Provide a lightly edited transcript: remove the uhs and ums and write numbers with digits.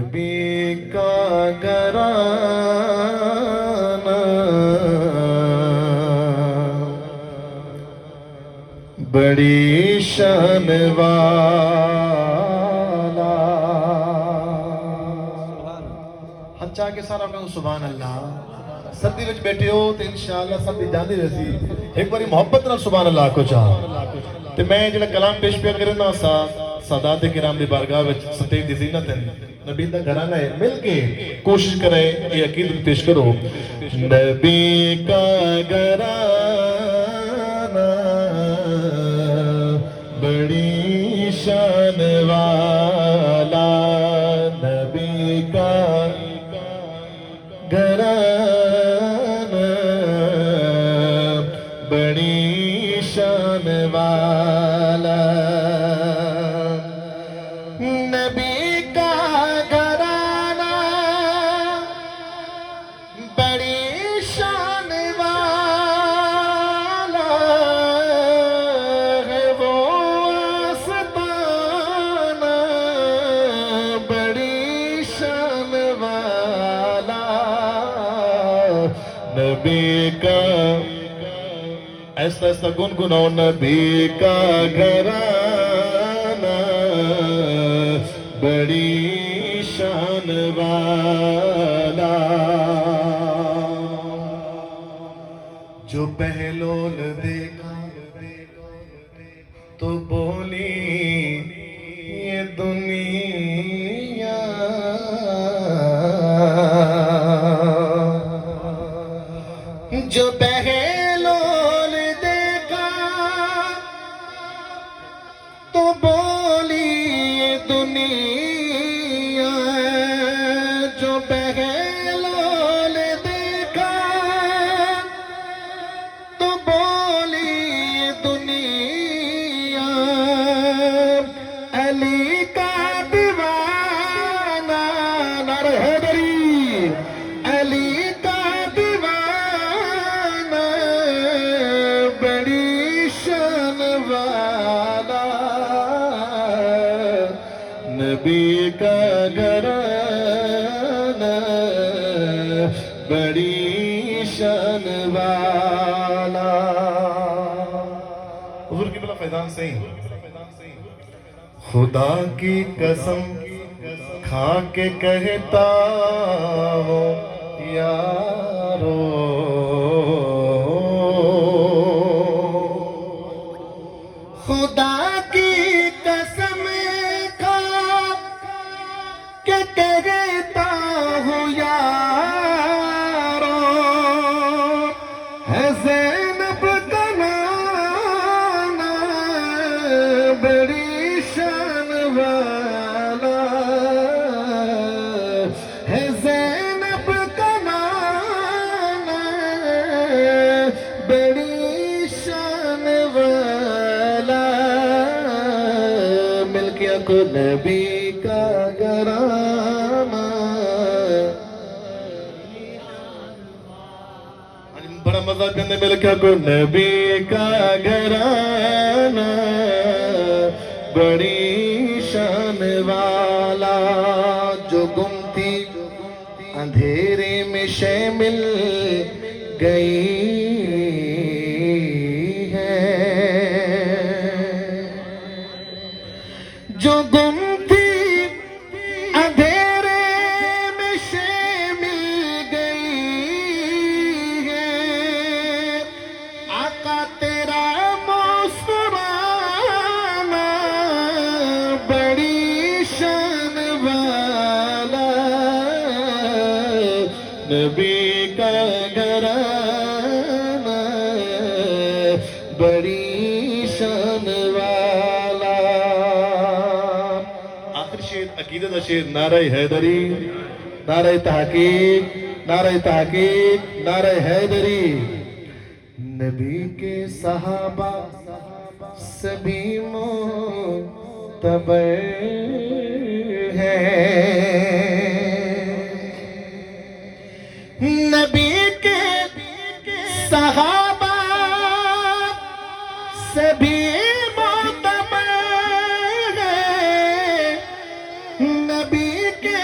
نبی کا گھرانہ بڑی شان والا. ہاتھ چاہ کے سارا کہوں سبحان اللہ. سردی وچ بیٹھے ہو تو انشاءاللہ سردی جاندی رہسی. ایک باری محبت نال سبحان اللہ کو چاہ. تے میں جڑا کلام پیش پیا کرنا سا سادات کرام دی بارگاہ وچ سٹیج دی زینت ہے نبی دا گھرانہ ہے. مل کے کوشش کرے یہ عقیدت پیش کرو. نبی کا گھرانہ بڑی شان والا. نبی کا گھرانہ بڑی شان والا. نبی کا گھرانہ بڑی شان والا ہے. وہ آستانہ بڑی شان والا. نبی کا ایسا ایسا گنگناؤ. نبی کا گھرانہ بڑی شان والا. جو پہلو نے دیکھا تو بولی یہ دنیا جو پہلو نے دیکھا تو بولی یہ دنیا. جو پہلو نے دیکھا تو بولی یہ دنیا. علی کا دیوانہ نعرہ حیدری. علی کا دیوانہ بڑی شان والا. نبی کا گھرانہ بڑی شان والا. حضور کی بلا فیضان سے ہی خدا کی قسم کھا کے کہتا ہوں یارو خدا کی قسم کھا کے کہتا ہوں یارو ہے زینب کا نانا بڑی شان والا. ہے زینب کا نانا بڑی شان والا. مل کے کو نبی کا گھرانہ بڑا مزہ کرنے مل کے کو نبی کا گھرانہ بڑی شان والا. جو گم تھی اندھیرے میں شے مل گئی ہے. جو گم تھی اندھیرے میں شے مل گئی ہے. آقا تیرا مسکرانا بڑی شان والا. نبی کا گھرانہ بڑی شان والا. آخر شیر عقیدت شیر نعرہ حیدری. نعرہ تحقیق نعرہ تحقیق نعرہ حیدری. نبی کے صحابہ سبھی معتبر ہیں. نبی کے صحابہ سبھی معتبر ہیں. نبی کے